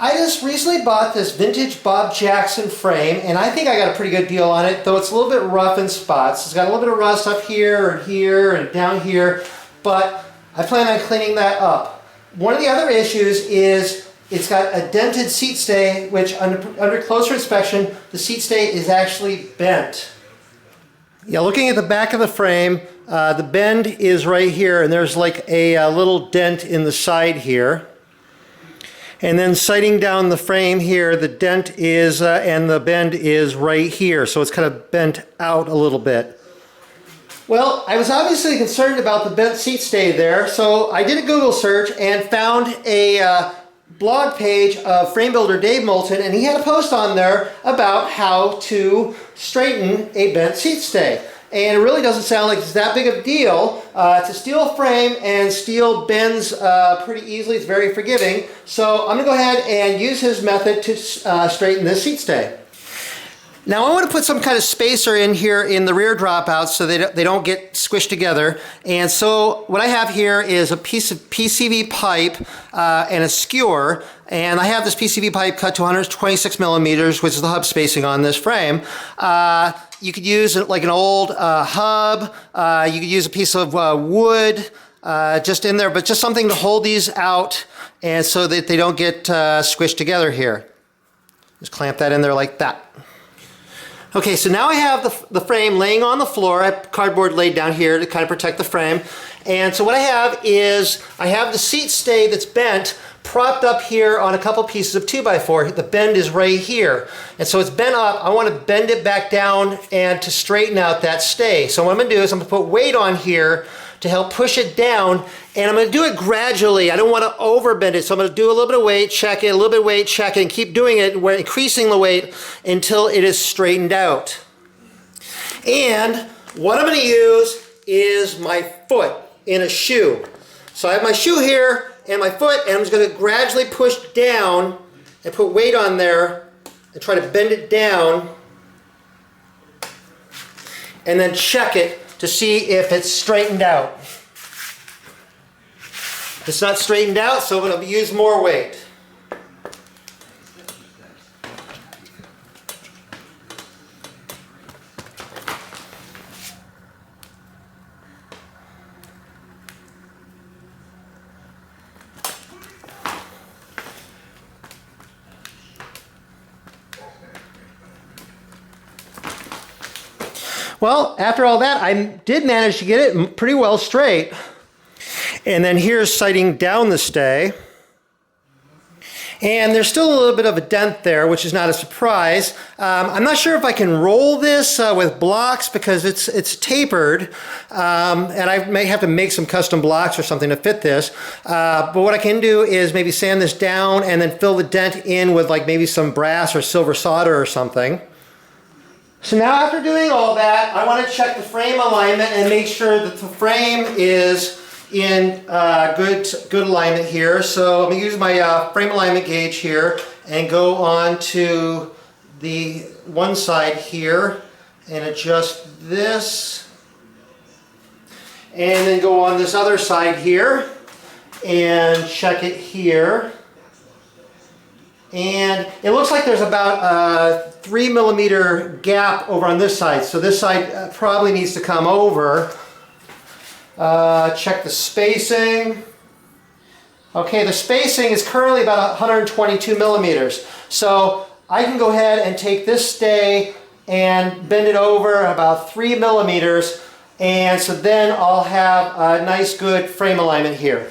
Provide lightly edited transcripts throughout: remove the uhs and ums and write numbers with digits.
I just recently bought this vintage Bob Jackson frame, and I think I got a pretty good deal on it, though it's a little bit rough in spots. It's got a little bit of rust up here and here and down here, but I plan on cleaning that up. One of the other issues is it's got a dented seat stay, which under closer inspection, the seat stay is actually bent. Yeah, looking at the back of the frame, the bend is right here, and there's like a little dent in the side here. And then sighting down the frame here, the dent is, and the bend is right here. So it's kind of bent out a little bit. Well, I was obviously concerned about the bent seat stay there, so I did a Google search and found a blog page of frame builder Dave Moulton, and he had a post on there about how to straighten a bent seat stay. And it really doesn't sound like it's that big of a deal. It's a steel frame, and steel bends pretty easily. It's very forgiving. So I'm going to go ahead and use his method to straighten this seat stay. Now I want to put some kind of spacer in here in the rear dropouts so they don't get squished together. And so what I have here is a piece of PCV pipe and a skewer. And I have this PCV pipe cut to 126 millimeters, which is the hub spacing on this frame. You could use like an old hub. You could use a piece of wood just in there, but just something to hold these out and so that they don't get squished together here. Just clamp that in there like that. Okay, so now I have the frame laying on the floor. I have cardboard laid down here to kind of protect the frame. And so what I have is, I have the seat stay that's bent propped up here on a couple pieces of 2x4. The bend is right here. And so it's bent up. I want to bend it back down and to straighten out that stay. So what I'm going to do is I'm going to put weight on here to help push it down, and I'm going to do it gradually. I don't want to overbend it, so I'm going to do a little bit of weight, check it, a little bit of weight, check it, and keep doing it. We're increasing the weight until it is straightened out. And what I'm going to use is my foot in a shoe. So I have my shoe here and my foot, and I'm just going to gradually push down and put weight on there and try to bend it down, and then check it to see if it's straightened out. It's not straightened out, so I'm going to use more weight. Well, after all that, I did manage to get it pretty well straight. And then here's sighting down the stay. And there's still a little bit of a dent there, which is not a surprise. I'm not sure if I can roll this with blocks because it's tapered. And I may have to make some custom blocks or something to fit this. But what I can do is maybe sand this down and then fill the dent in with like maybe some brass or silver solder or something. So now after doing all that, I want to check the frame alignment and make sure that the frame is in good alignment here. So I'm going to use my frame alignment gauge here and go on to the one side here and adjust this. And then go on this other side here and check it here. And it looks like there's about a 3 millimeter gap over on this side. So this side probably needs to come over. Check the spacing. Okay, the spacing is currently about 122 millimeters. So I can go ahead and take this stay and bend it over about 3 millimeters. And so then I'll have a nice good frame alignment here.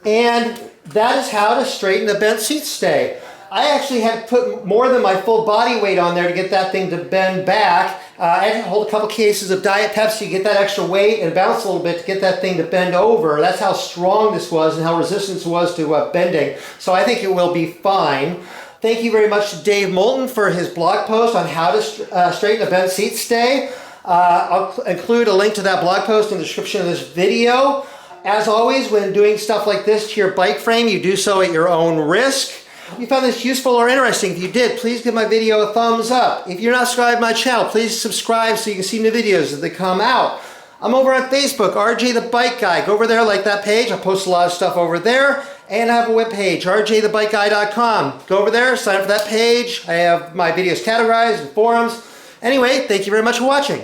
And that is how to straighten the bent seat stay. I actually had to put more than my full body weight on there to get that thing to bend back. I had to hold a couple cases of Diet Pepsi, get that extra weight and bounce a little bit to get that thing to bend over. That's how strong this was and how resistant it was to bending. So I think it will be fine. Thank you very much to Dave Moulton for his blog post on how to straighten a bent seat stay. I'll include a link to that blog post in the description of this video. As always, when doing stuff like this to your bike frame, you do so at your own risk. If you found this useful or interesting, if you did, please give my video a thumbs up. If you're not subscribed to my channel, please subscribe so you can see new videos as they come out. I'm over on Facebook, RJ the Bike Guy. Go over there, like that page. I post a lot of stuff over there. And I have a webpage, rjthebikeguy.com. Go over there, sign up for that page. I have my videos categorized and forums. Anyway, thank you very much for watching.